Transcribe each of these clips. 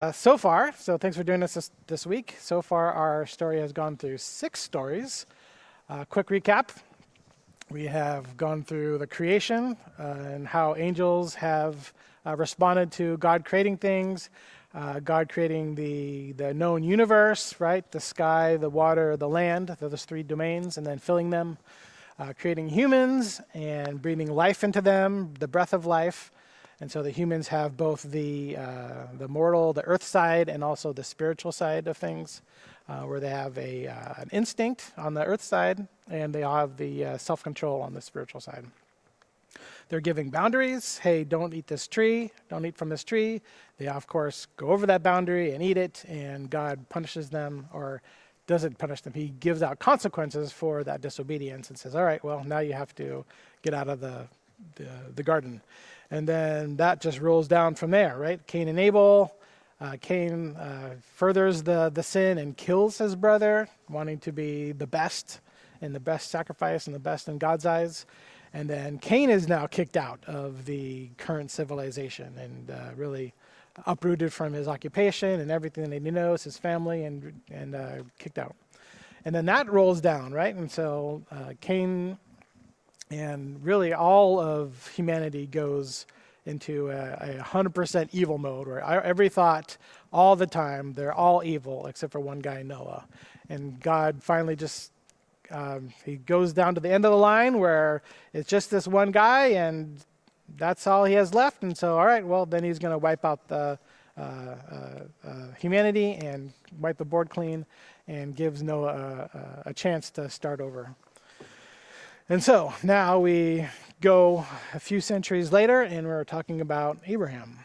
So thanks for doing this week. So far, our story has gone through 6 stories. Quick recap. We have gone through the creation and how angels have responded to God creating things, God creating the known universe, right? The sky, the water, the land, those 3 domains, and then filling them, creating humans and breathing life into them, the breath of life. And so the humans have both the mortal, the earth side, and also the spiritual side of things, where they have an instinct on the earth side, and they all have the self-control on the spiritual side. They're giving boundaries. Hey, don't eat this tree. Don't eat from this tree. They, of course, go over that boundary and eat it, and God punishes them, or doesn't punish them. He gives out consequences for that disobedience and says, all right, well, now you have to get out of the garden. And then that just rolls down from there, right? Cain and Abel. Cain furthers the sin and kills his brother, wanting to be the best and the best sacrifice and the best in God's eyes. And then Cain is now kicked out of the current civilization and really uprooted from his occupation and everything that he knows, his family, and kicked out. And then that rolls down, right? And so Cain and really all of humanity goes into a 100% evil mode, where every thought, all the time, they're all evil except for one guy, Noah. And God finally just, he goes down to the end of the line where it's just this one guy and that's all he has left. And so, all right, well, then he's going to wipe out the humanity and wipe the board clean and gives Noah a chance to start over. And so now we go a few centuries later, and we're talking about Abraham.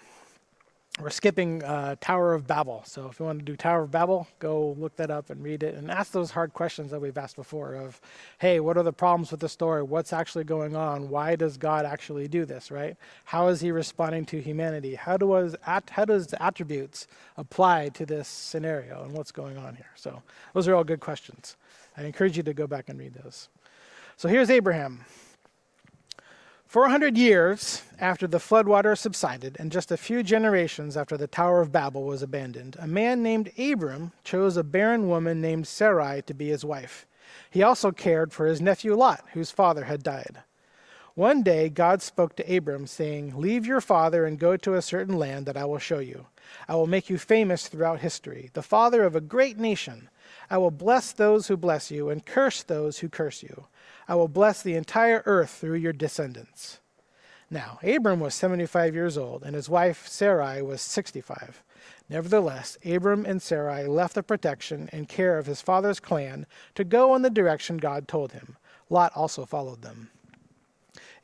We're skipping Tower of Babel. So if you want to do Tower of Babel, go look that up and read it and ask those hard questions that we've asked before of, hey, what are the problems with the story? What's actually going on? Why does God actually do this, right? How is he responding to humanity? How does the attributes apply to this scenario and what's going on here? So those are all good questions. I encourage you to go back and read those. So here's Abraham. 400 years after the floodwaters subsided and just a few generations after the Tower of Babel was abandoned, a man named Abram chose a barren woman named Sarai to be his wife. He also cared for his nephew Lot, whose father had died. One day God spoke to Abram, saying, "Leave your father and go to a certain land that I will show you. I will make you famous throughout history, the father of a great nation. I will bless those who bless you and curse those who curse you. I will bless the entire earth through your descendants." Now, Abram was 75 years old, and his wife Sarai was 65. Nevertheless, Abram and Sarai left the protection and care of his father's clan to go in the direction God told him. Lot also followed them.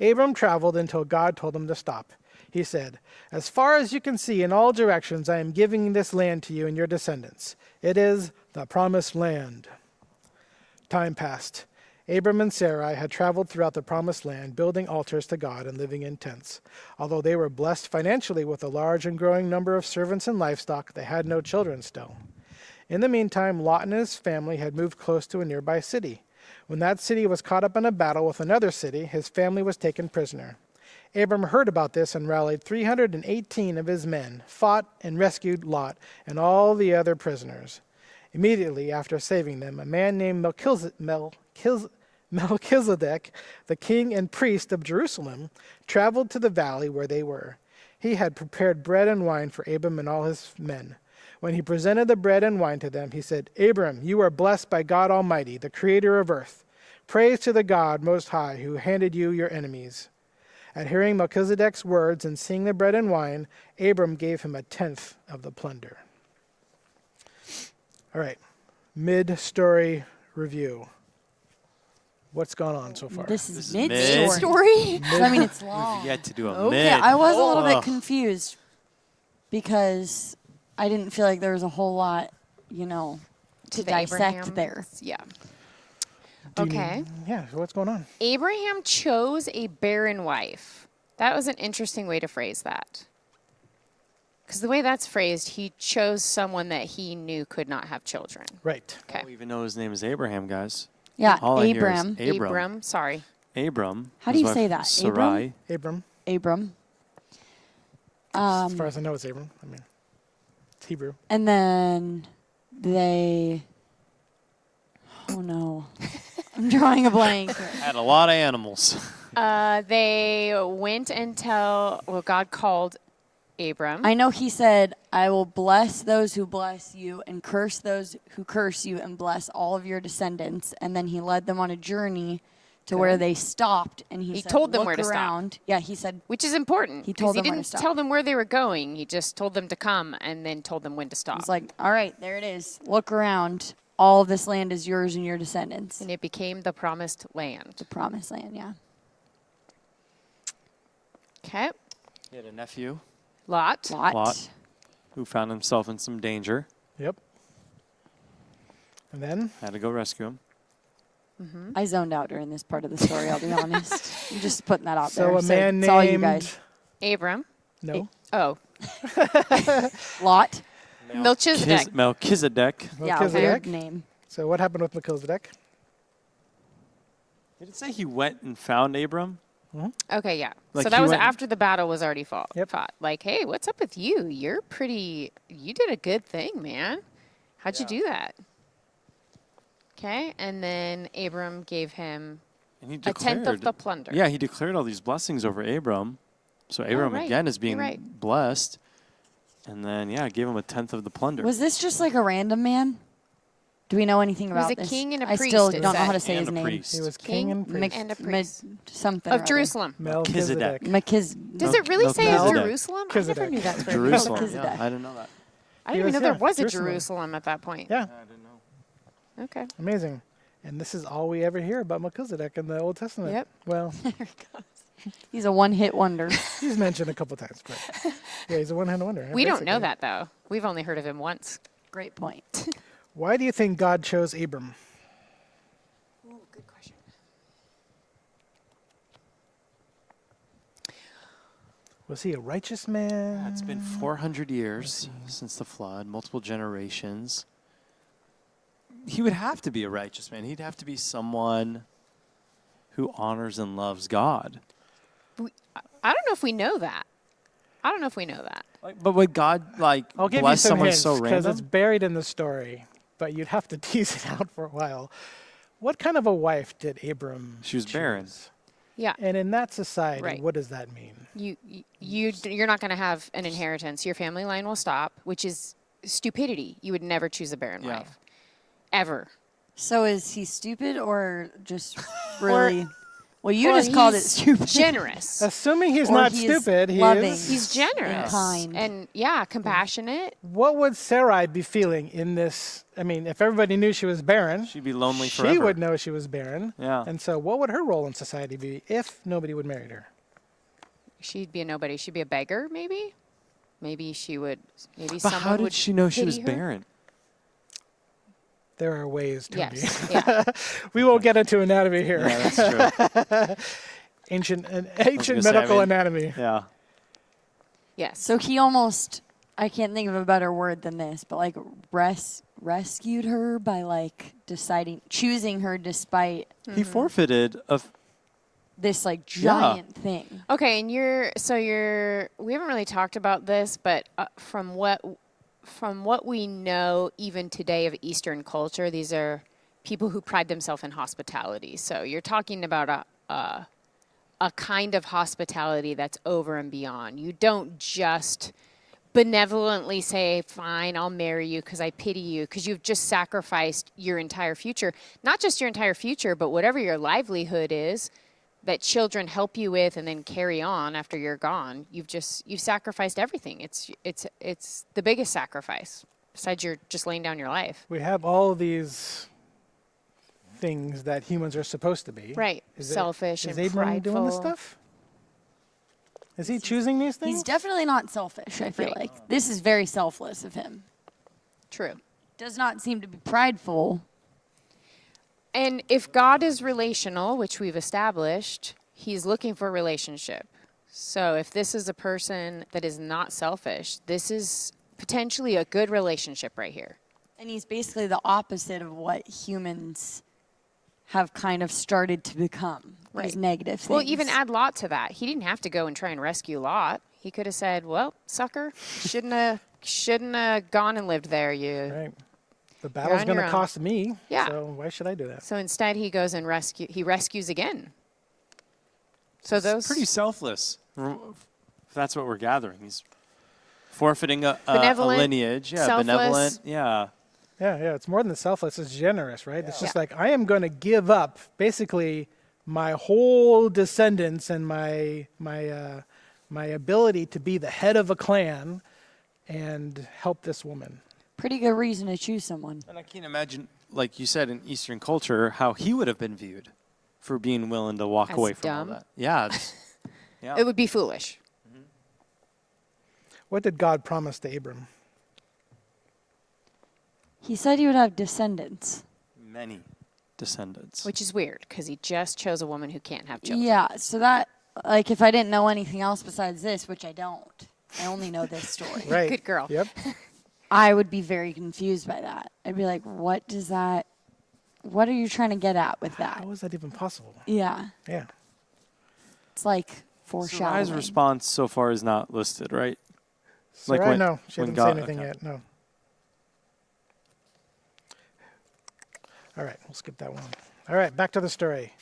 Abram traveled until God told him to stop. He said, "As far as you can see in all directions, I am giving this land to you and your descendants. It is the promised land." Time passed. Abram and Sarai had traveled throughout the promised land, building altars to God and living in tents. Although they were blessed financially with a large and growing number of servants and livestock, they had no children still. In the meantime, Lot and his family had moved close to a nearby city. When that city was caught up in a battle with another city, his family was taken prisoner. Abram heard about this and rallied 318 of his men, fought and rescued Lot and all the other prisoners. Immediately after saving them, a man named Melchizedek, the king and priest of Jerusalem, traveled to the valley where they were. He had prepared bread and wine for Abram and all his men. When he presented the bread and wine to them, he said, "Abram, you are blessed by God Almighty, the creator of earth. Praise to the God Most High, who handed you your enemies." At hearing Melchizedek's words and seeing the bread and wine, Abram gave him 1/10 of the plunder. All right, mid-story review. What's gone on so far? This is mid mid-story. So, I mean, it's long. We've yet to do a Okay, mid. I was a little bit confused because I didn't feel like there was a whole lot, to dissect there. Yeah. Do you Okay. Yeah, so what's going on? Abraham chose a barren wife. That was an interesting way to phrase that. Because the way that's phrased, he chose someone that he knew could not have children. Right. I Okay. don't even know his name is Abraham, guys. Yeah, All I hear is Abram. Abram. Sorry. Abram. How do his you wife say that? Sarai. Abram. Abram. As far as I know, it's Abram. I mean, It's Hebrew. And then they. Oh no. I'm drawing a blank. Had a lot of animals. They went until God called Abram. I know he said, I will bless those who bless you and curse those who curse you and bless all of your descendants. And then he led them on a journey to where they stopped. And he said, told them look where to stop. around. Yeah, he said, Which is important. He 'cause told them he where to didn't stop. tell them where they were going. He just told them to come and then told them when to stop. he's like, all right, there it is. Look around. All of this land is yours and your descendants. and it became the promised land. The promised land, yeah. Okay. He had a nephew Lot. Lot. who found himself in some danger. Yep. And then Had to go rescue him. I zoned out during this part of the story, I'll be honest. I'm just putting that out so there. a man it's all you named guys. Abram. no Oh. Lot. Melchizedek. Melchizedek. Yeah, Melchizedek. weird name. So what happened with Melchizedek? Did it say he went and found Abram? Okay, yeah. Like so that he was went- after the battle was already fought. Yep. Like, hey, what's up with you? You did a good thing, man. How'd you do that? Okay, and then Abram gave him And he a tenth of the plunder. Yeah, he declared all these blessings over Abram. So Abram right. again is being You're right. blessed. And then, gave him a tenth of the plunder. Was this just like a random man? Do we know anything was about a this? king and a I priest, still it don't know how to said. say And his a name. priest. He was king and priest. and a Mc- priest. something Of or other. Jerusalem. Melchizedek. Does it really say it's Melchizedek. Jerusalem? I never Melchizedek. knew that's where Jerusalem. Melchizedek. Yeah, I didn't know that. I He didn't even was- know there yeah, was a Jerusalem. Jerusalem at that point. Yeah, I didn't know. Okay. amazing. And this is all we ever hear about Melchizedek in the Old Testament. Yep. Well, He's a one-hit wonder. he's mentioned a couple times, but yeah, he's a one-hit wonder. We don't know basically. that, though. We've only heard of him once. Great point. Why do you think God chose Abram? Ooh, good question. Was he a righteous man? It's been 400 years since the flood, multiple generations. He would have to be a righteous man. He'd have to be someone who honors and loves God. I don't know if we know that. But would God I'll give you bless some someone hints so because random? it's buried in the story, but you'd have to tease it out for a while. What kind of a wife did Abram? She was barren. choose? Yeah. And in that society, Right. what does that mean? You're not going to have an inheritance. Your family line will stop, which is stupidity. You would never choose a barren Yeah. wife, ever. So is he stupid or just really? Well, you Or just called it he's stupid. Generous. Assuming he's Or not he is stupid, he loving. is. He's generous kind. and compassionate. What would Sarai be feeling in this? I mean, if everybody knew she was barren, She'd be lonely she forever. would know she was barren. Yeah. And so, what would her role in society be if nobody would marry her? She'd be a nobody. She'd be a beggar, maybe. Maybe she would. Maybe But someone how did would she know she pity was her. barren? There are ways, Tony. Yes. Yeah. We won't get into anatomy here. Yeah, that's true. Ancient gonna say, I medical mean- anatomy. Yeah. Yes. So he almost, I can't think of a better word than this, but like rescued her by like choosing her despite He forfeited this like Yeah. giant thing. Okay, and we haven't really talked about this, but from what we know even today of Eastern culture, these are people who pride themselves in hospitality. So you're talking about a kind of hospitality that's over and beyond. You don't just benevolently say, fine, I'll marry you because I pity you, because you've just sacrificed your entire future. Not just your entire future, but whatever your livelihood is that children help you with and then carry on after you're gone. You've sacrificed everything. It's the biggest sacrifice besides you're just laying down your life. We have all these things that humans are supposed to be. Right. Is it- Selfish Is and Abram doing this prideful. stuff? Is he choosing these things? He's definitely not selfish, I feel Right. like. This is very selfless of him. True. Does not seem to be prideful. And if God is relational, which we've established, he's looking for a relationship. So if this is a person that is not selfish, this is potentially a good relationship right here. And he's basically the opposite of what humans have kind of started to become. Right. These negative things. Well, even add Lot to that. He didn't have to go and try and rescue Lot. He could have said, well, sucker, shouldn't have shouldn't have gone and lived there. You. Right. The battle's on going your to own. cost me. Yeah. So why should I do that? So instead, he goes and rescues again. So those Pretty selfless. If that's what we're gathering, he's forfeiting a Benevolent, lineage. Yeah, selfless. benevolent. Yeah. Yeah. It's more than selfless. It's generous, right? It's just Yeah. like, I am going to give up basically my whole descendants and my ability to be the head of a clan and help this woman. Pretty good reason to choose someone. And I can't imagine, like you said, in Eastern culture, how he would have been viewed for being willing to walk As away from dumb. all that. Yeah. Yeah. it would be foolish. What did God promise to Abram? He said he would have descendants. Many descendants. Which is weird because he just chose a woman who can't have children. Yeah, so that, like, if I didn't know anything else besides this, which I don't, I only know this story, Right. Good girl. Yep. I would be very confused by that. I'd be like, what are you trying to get at with that? How is that even possible? Yeah, Yeah. it's like So foreshadowing. Rai's response so far is not listed, right? Like Like when- no, she when hasn't God- said anything okay. yet. No. All right, we'll skip that one. All right, back to the story.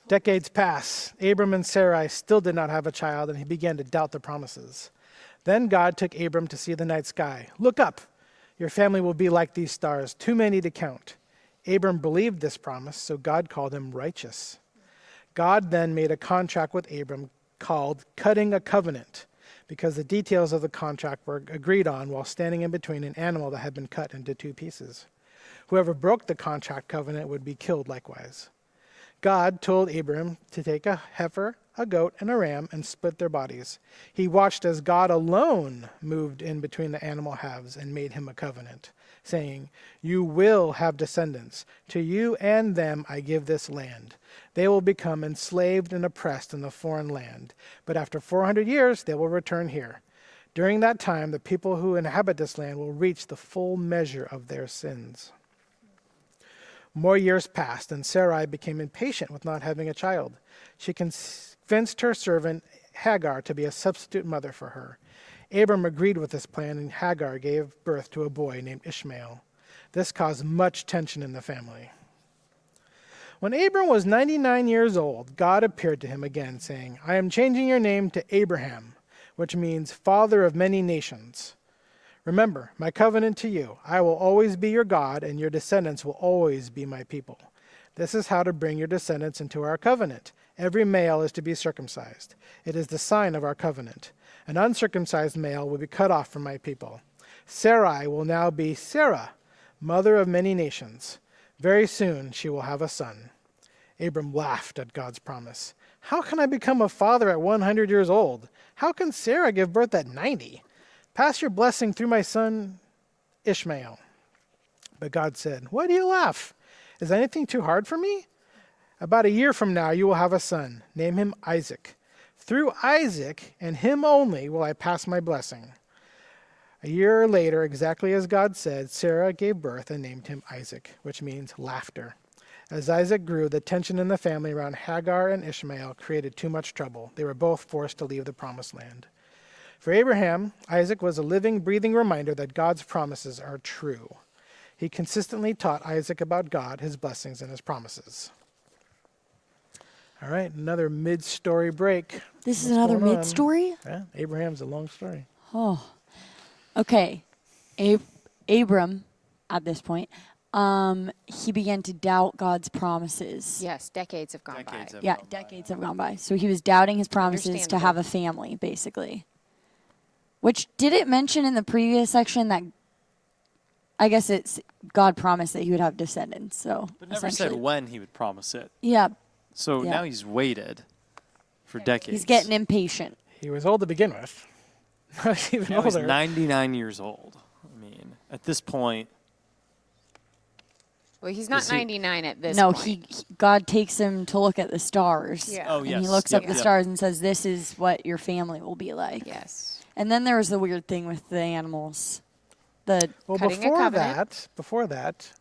Decades pass. Abram and Sarai still did not have a child, and he began to doubt the promises. Then God took Abram to see the night sky. Look up. Your family will be like these stars, too many to count. Abram believed this promise, so God called him righteous. God then made a contract with Abram called cutting a covenant, because the details of the contract were agreed on while standing in between an animal that had been cut into two pieces. Whoever broke the contract covenant would be killed likewise. God told Abram to take a heifer, a goat, and a ram and split their bodies. He watched as God alone moved in between the animal halves and made him a covenant, saying, "You will have descendants. To you and them I give this land. They will become enslaved and oppressed in the foreign land, but after 400 years they will return here. During that time, the people who inhabit this land will reach the full measure of their sins." More years passed, and Sarai became impatient with not having a child. She convinced her servant Hagar to be a substitute mother for her. Abram agreed with this plan, and Hagar gave birth to a boy named Ishmael. This caused much tension in the family. When Abram was 99 years old, God appeared to him again, saying, "I am changing your name to Abraham, which means father of many nations. Remember my covenant to you. I will always be your God, and your descendants will always be my people. This is how to bring your descendants into our covenant. Every male is to be circumcised. It is the sign of our covenant. An uncircumcised male will be cut off from my people. Sarai will now be Sarah, mother of many nations. Very soon she will have a son." Abram laughed at God's promise. "How can I become a father at 100 years old? How can Sarah give birth at 90? Pass your blessing through my son Ishmael." But God said, "Why do you laugh? Is anything too hard for me? About a year from now you will have a son. Name him Isaac. Through Isaac and him only will I pass my blessing." A year later, exactly as God said, Sarah gave birth and named him Isaac, which means laughter. As Isaac grew, the tension in the family around Hagar and Ishmael created too much trouble. They were both forced to leave the promised land. For Abraham, Isaac was a living, breathing reminder that God's promises are true. He consistently taught Isaac about God, his blessings, and his promises. All right, another mid-story break. This is What's another going on? mid-story? Yeah, Abraham's a long story. Oh. Okay. Abram, at this point, he began to doubt God's promises. Yes, decades have gone Decades by. have Yeah, gone by. decades have gone by. So he was doubting his promises to Understandable. have a family, basically. Which, did it mention in the previous section that, I guess it's God promised that he would have descendants, so. But never said essentially- when he would promise it. Yeah, So Yeah. now he's waited for decades. he's getting impatient. He was old to begin with. Not even Now he's older. 99 years old. I mean, at this point, Well, he's not Is he- 99 at this No, point. God takes him to look at the stars. Yeah. oh And yes, he looks yep, up the yep. stars and says, "This is what your family will be like." Yes. And then there was the weird thing with the animals. The Well, Cutting a covenant. before that,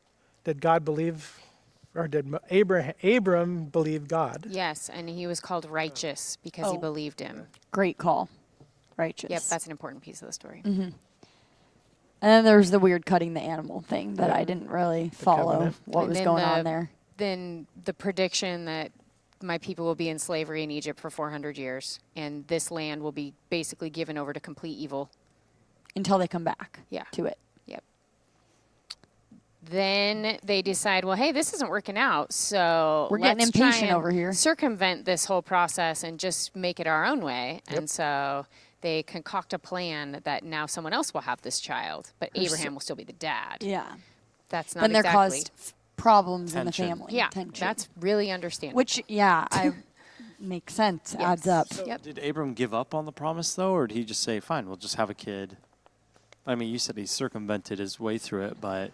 did God believe, or did Abram believe God? Yes, and he was called righteous because he Oh. believed him. great call, righteous. Yep, that's an important piece of the story. And then there was the weird cutting the animal thing that I didn't really follow covenant. what And was then going the- on there Then the prediction that my people will be in slavery in Egypt for 400 years, and this land will be basically given over to complete evil. until they come back Yeah. to it. Yep. Then they decide, well, hey, this isn't working out, so We're getting let's try impatient and over here. circumvent this whole process and just make it our own way. And so they concoct a plan that now someone else will have this child, but Abraham will still be the dad. Yeah. That's not Then there exactly. caused problems in Tension. the family. Yeah, Tension. that's really understandable. Which, yeah, I makes sense. Adds up. So Yep. did Abram give up on the promise, though, or did he just say, fine, we'll just have a kid? I mean, you said he circumvented his way through it, but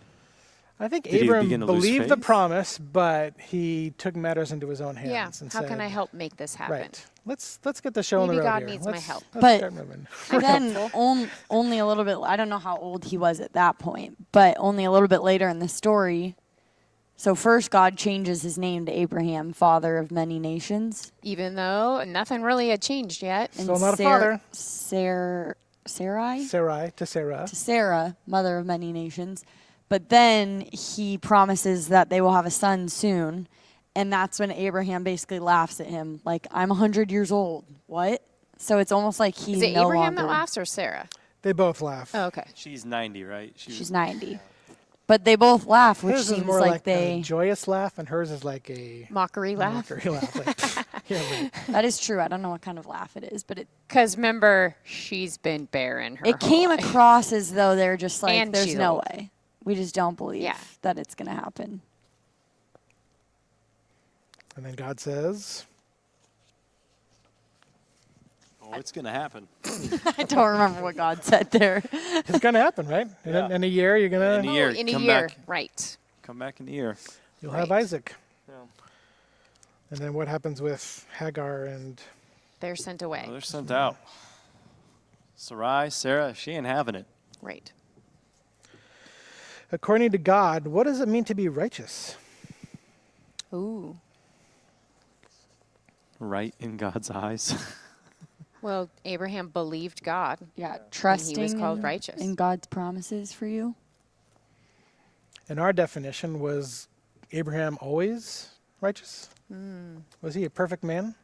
I think Did he Abram begin to lose believed the faith? promise, but he took matters into his own hands. yeah, And how said, can I help make this happen? Right. Let's get the show on Maybe the road God here. needs my Let's- help. let's But start moving. Then only a little bit. I don't know how old he was at that point, but only a little bit later in the story. So first, God changes his name to Abraham, father of many nations. Even though nothing really had changed yet. And Still not a father. Sarai Sarai to Sarah. to Sarah, mother of many nations. But then he promises that they will have a son soon, and that's when Abraham basically laughs at him, like, "I'm 100 years old. What?" So it's almost like he Is it no Abraham longer. that laughs or Sarah? They both laugh. Oh, okay. she's 90, right? She's 90. But they both laugh, which Hers is seems more like like they. a joyous laugh, and hers is like a Mockery laugh. mockery laugh. Like, yeah, right. That is true. I don't know what kind of laugh it is, but Because remember, she's been barren her it whole came life. across as though they're just like, And there's she's no old. way. We just don't believe Yeah. that it's going to happen. And then God says, Oh, it's going to happen. I don't remember what God said there. "It's gonna happen, right? Yeah. In a year, you're In a gonna year. In a come year, Back, right. come back in a year. you'll have Right. Isaac." And then what happens with Hagar and They're sent away. Well, they're sent out. Sarai, Sarah, she ain't having it. Right. according to God, what does it mean to be righteous? Ooh. Right in God's eyes. Well, Abraham believed God. Yeah, trusting called in, righteous. in God's promises for you. And our definition was Abraham always righteous? Was he a perfect man?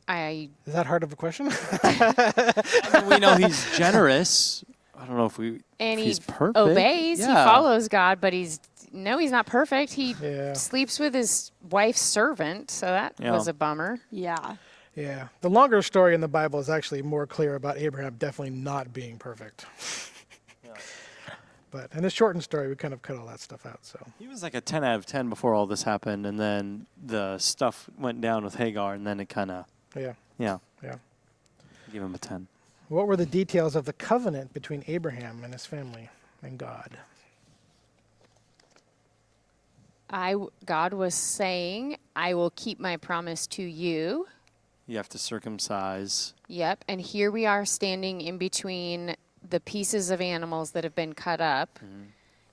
I Is that hard of a question? I mean, we know he's generous. I don't know if and if he he's perfect. obeys. He Yeah. follows God, but he's not perfect. He Yeah. sleeps with his wife's servant, so that Yeah. was a bummer. Yeah. Yeah. The longer story in the Bible is actually more clear about Abraham definitely not being perfect. But in the shortened story, we kind of cut all that stuff out. So He was like a 10 out of 10 before all this happened, and then the stuff went down with Hagar, and then it kind of, yeah, yeah, yeah. give him a 10. What were the details of the covenant between Abraham and his family and God? God was saying, I will keep my promise to you. You have to circumcise. Yep. And here we are standing in between the pieces of animals that have been cut up.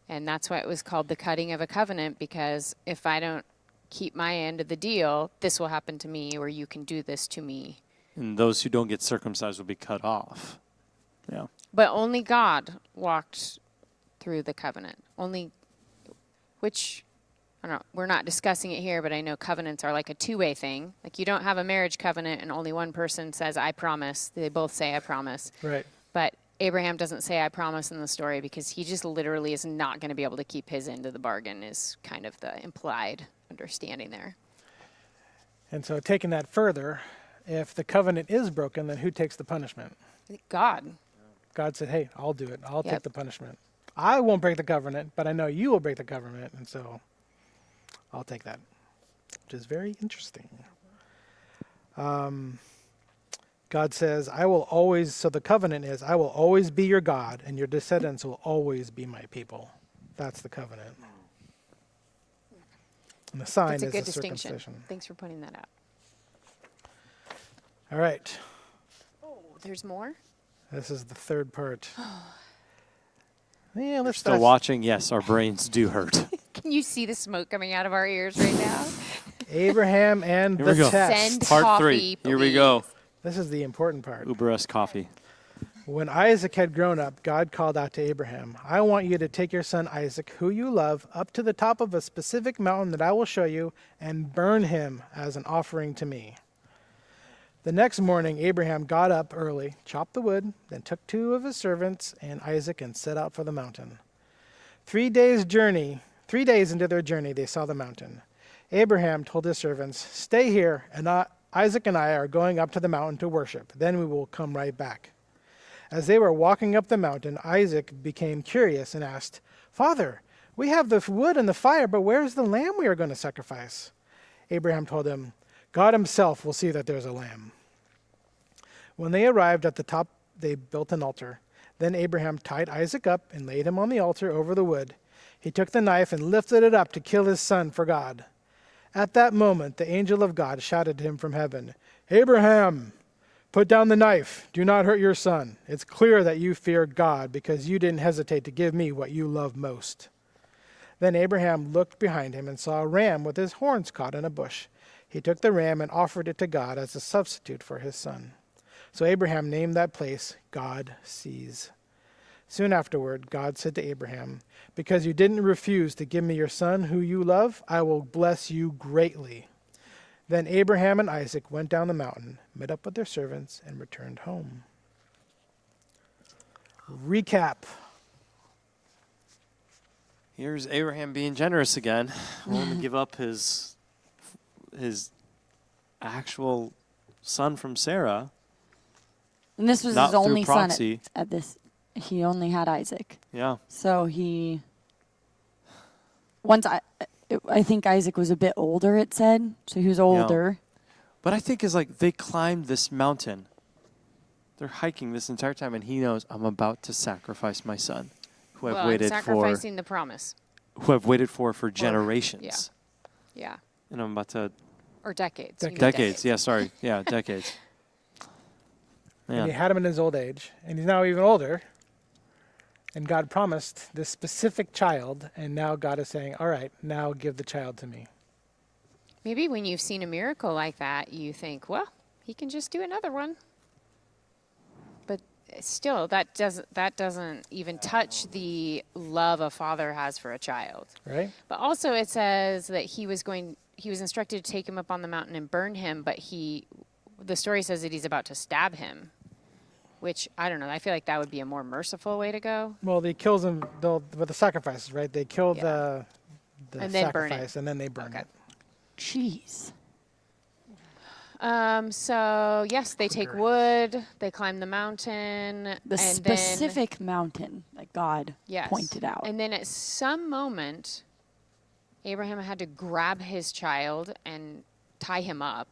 And that's why it was called the cutting of a covenant, because if I don't keep my end of the deal, this will happen to me, or you can do this to me. And those who don't get circumcised will be cut off. Yeah. But only God walked through the covenant. Which, I don't know, we're not discussing it here, but I know covenants are like a two-way thing. Like you don't have a marriage covenant and only one person says, I promise. They both say, I promise. Right. But Abraham doesn't say, I promise in the story, because he just literally is not going to be able to keep his end of the bargain, is kind of the implied understanding there. And so taking that further, if the covenant is broken, then who takes the punishment? God. God said, hey, I'll do it. I'll take Yep. the punishment. I won't break the covenant, but I know you will break the covenant, and so I'll take that, which is very interesting. God says, I will always, so the covenant is, I will always be your God, and your descendants will always be my people. That's the covenant. And the sign That's a is good the distinction. circumcision. Thanks for pointing that out. All right. Oh, there's more? This is the third part. Yeah, let's Still watching? Yes, our brains do hurt. Can you see the smoke coming out of our ears right now? Abraham and Here the we go. test. Send Part coffee, 3. Here we go. This is the important part. Uber us coffee. When Isaac had grown up, God called out to Abraham, I want you to take your son Isaac, who you love, up to the top of a specific mountain that I will show you, and burn him as an offering to me. The next morning, Abraham got up early, chopped the wood, then took 2 of his servants and Isaac and set out for the mountain. 3 days into their journey, they saw the mountain. Abraham told his servants, stay here, and Isaac and I are going up to the mountain to worship. Then we will come right back. As they were walking up the mountain, Isaac became curious and asked, Father, we have the wood and the fire, but where is the lamb we are going to sacrifice? Abraham told him, God himself will see that there's a lamb. When they arrived at the top, they built an altar. Then Abraham tied Isaac up and laid him on the altar over the wood. He took the knife and lifted it up to kill his son for God. At that moment, the angel of God shouted to him from heaven, Abraham, put down the knife. Do not hurt your son. It's clear that you fear God because you didn't hesitate to give me what you love most. Then Abraham looked behind him and saw a ram with his horns caught in a bush. He took the ram and offered it to God as a substitute for his son. So Abraham named that place God Sees. Soon afterward, God said to Abraham, because you didn't refuse to give me your son who you love, I will bless you greatly. Then Abraham and Isaac went down the mountain, met up with their servants, and returned home. Recap. Here's Abraham being generous again, willing to give up his actual son from Sarah. And this was Not his through only son proxy. at this. He only had Isaac. Yeah. So I think Isaac was a bit older, it said. So he was older. But I think it's like they climbed this mountain. They're hiking this entire time, and he knows I'm about to sacrifice my son, who I've waited for. Sacrificing the promise. Who I've waited for generations. Yeah. And I'm about to Or decades. You mean decades. Yeah, sorry. Yeah, decades. And he Yeah. had him in his old age, and he's now even older. And God promised this specific child, and now God is saying, all right, now give the child to me. Maybe when you've seen a miracle like that, you think, well, he can just do another one. But still, that doesn't even touch the love a father has for a child. Right? But also it says that he was instructed to take him up on the mountain and burn him, but the story says that he's about to stab him, which, I don't know, I feel like that would be a more merciful way to go. Well, they kills him with the sacrifices, right? They kill the And then burn it. sacrifice, and then they burn Okay. it. Jeez. So, yes, they take wood, they climb the mountain. The and specific mountain that God Yes. pointed out. And then at some moment, Abraham had to grab his child and tie him up.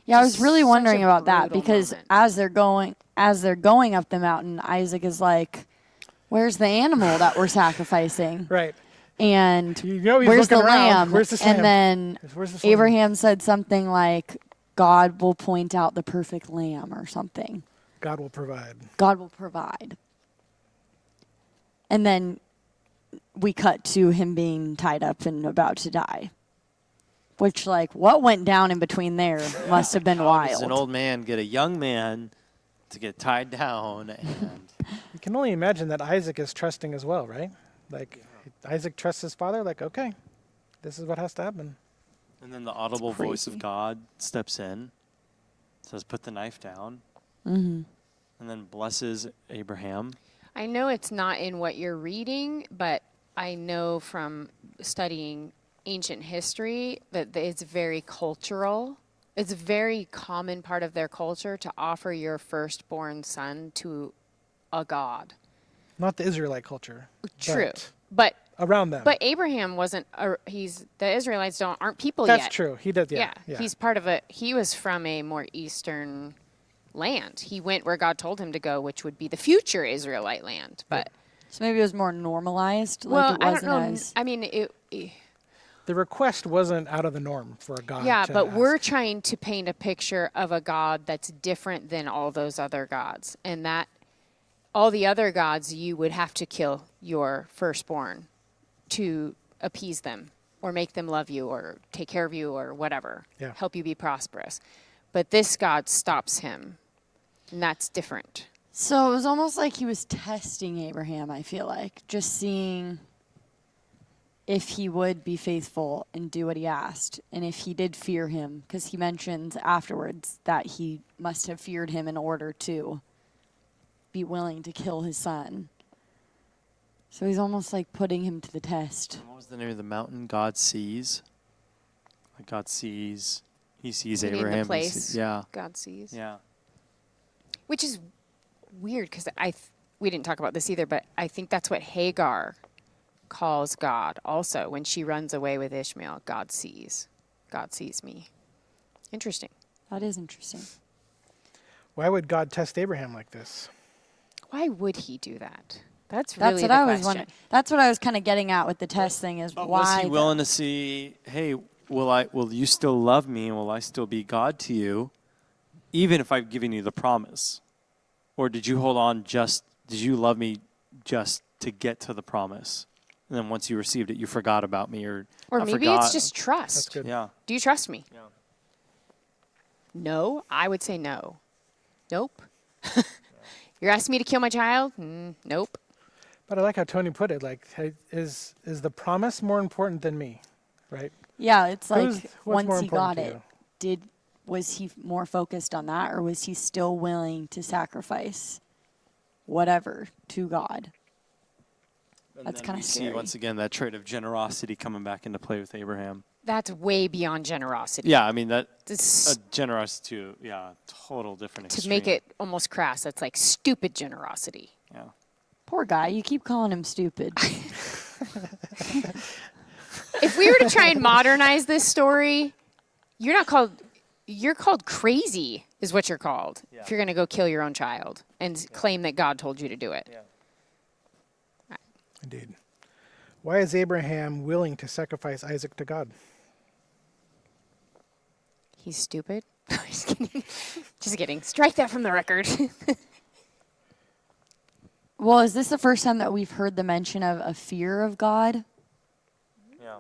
Yeah, I was really Such a wondering about that brutal because moment. as they're going up the mountain, Isaac is like, "Where's the animal that we're sacrificing?" Right. And You know he's where's the looking around. lamb? Where's this lamb? And then Where's this lamb? Abraham said something like, "God will point out the perfect lamb," or something. God will provide. God will provide. And then we cut to him being tied up and about to die. Which, like, what went down in between there must have been How does an wild. old man get a young man to get tied down? And You can only imagine that Isaac is trusting as well, right? Like, Isaac trusts his father, like, okay, this is what has to happen. and then the audible voice of God steps in, says, "Put the knife down," and then blesses Abraham. I know it's not in what you're reading, but I know from studying ancient history that it's very cultural. It's a very common part of their culture to offer your firstborn son to a god. Not the Israelite culture. True. But But around them. Abraham wasn't the Israelites aren't people That's yet. true. He did, yeah. He's part of he was from a more eastern land. He went where God told him to go, which would be the future Israelite land. But So maybe it was more normalized. well, Like it I don't wasn't know. as. I mean, the request wasn't out of the norm for a God yeah, to but ask. we're trying to paint a picture of a God that's different than all those other gods, and that all the other gods you would have to kill your firstborn to appease them or make them love you or take care of you or whatever, Yeah. help you be prosperous. But this God stops him And that's different. So it was almost like he was testing Abraham, I feel like, just seeing if he would be faithful and do what he asked, and if he did fear him, because he mentions afterwards that he must have feared him in order to be willing to kill his son. So he's almost like putting him to the test. What was the name of the mountain? God sees. Like God sees. He sees You mean the Abraham. place? Yeah. God sees. Yeah. Which is weird because we didn't talk about this either, but I think that's what Hagar calls God also when she runs away with Ishmael. God sees. God sees me. Interesting. That is interesting. Why would God test Abraham like this? Why would he do that? That's really That's what the I was question. wondering. That's what I was kind of getting at with the test thing is But why. was he the- willing to see, hey, will you still love me and will I still be God to you, even if I've given you the promise? Or did you hold on did you love me just to get to the promise? And then once you received it, you forgot about me or Or not maybe forgot. it's just trust. That's good. Yeah. Do you trust me? Yeah. No, I would say no. Nope. You're asking me to kill my child? Nope. But I like how Tony put it. Like, hey, is the promise more important than me, right? Yeah, it's like What's once more he important got to it, you? was he more focused on that, or was he still willing to sacrifice whatever to God? And That's then kinda we see scary. once again that trait of generosity coming back into play with Abraham. That's way beyond generosity. Yeah, I mean This, generosity to total different to make it almost crass, that's like stupid generosity. Yeah. Poor guy, you keep calling him stupid. If we were to try and modernize this story, you're called crazy is what you're called. Yeah. If you're going to go kill your own child and claim that God told you to do it. Yeah. Indeed. Why is Abraham willing to sacrifice Isaac to God? He's stupid. Just kidding. Just kidding. Strike that from the record. Well, is this the first time that we've heard the mention of a fear of God? Yeah.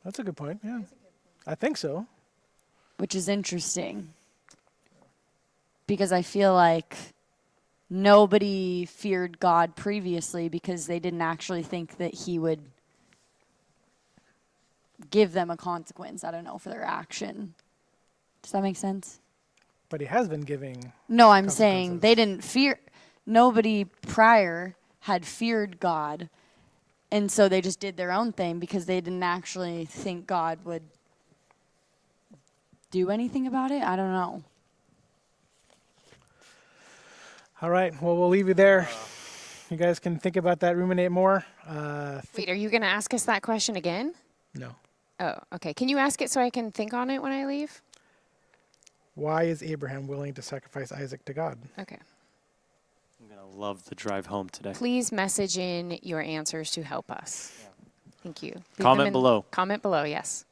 That's a good point. Yeah, I think so. Which is interesting. Because I feel like nobody feared God previously because they didn't actually think that he would give them a consequence, I don't know, for their action. Does that make sense? But he has been giving. No, I'm saying Consequences. they didn't fear, nobody prior had feared God. And so they just did their own thing because they didn't actually think God would do anything about it. I don't know. All right. Well, we'll leave you there. You guys can think about that, ruminate more. Wait, are you going to ask us that question again? No. Oh, okay. Can you ask it so I can think on it when I leave? Why is Abraham willing to sacrifice Isaac to God? Okay. I'm going to love the drive home today. Please message in your answers to help us. Thank you. Leave them Comment in- below. Comment below, yes.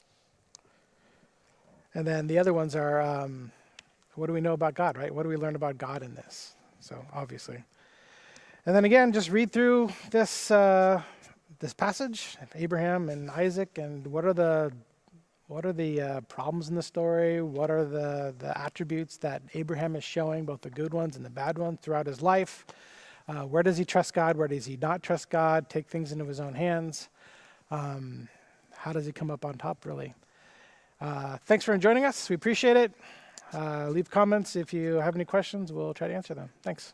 And then the other ones are, what do we know about God, right? What do we learn about God in this? So obviously. And then again, just read through this this passage, Abraham and Isaac, and what are the problems in the story? What are the attributes that Abraham is showing, both the good ones and the bad ones, throughout his life? Where does he trust God? Where does he not trust God? Take things into his own hands? How does he come up on top, really? Thanks for joining us. We appreciate it. Leave comments if you have any questions. We'll try to answer them. Thanks.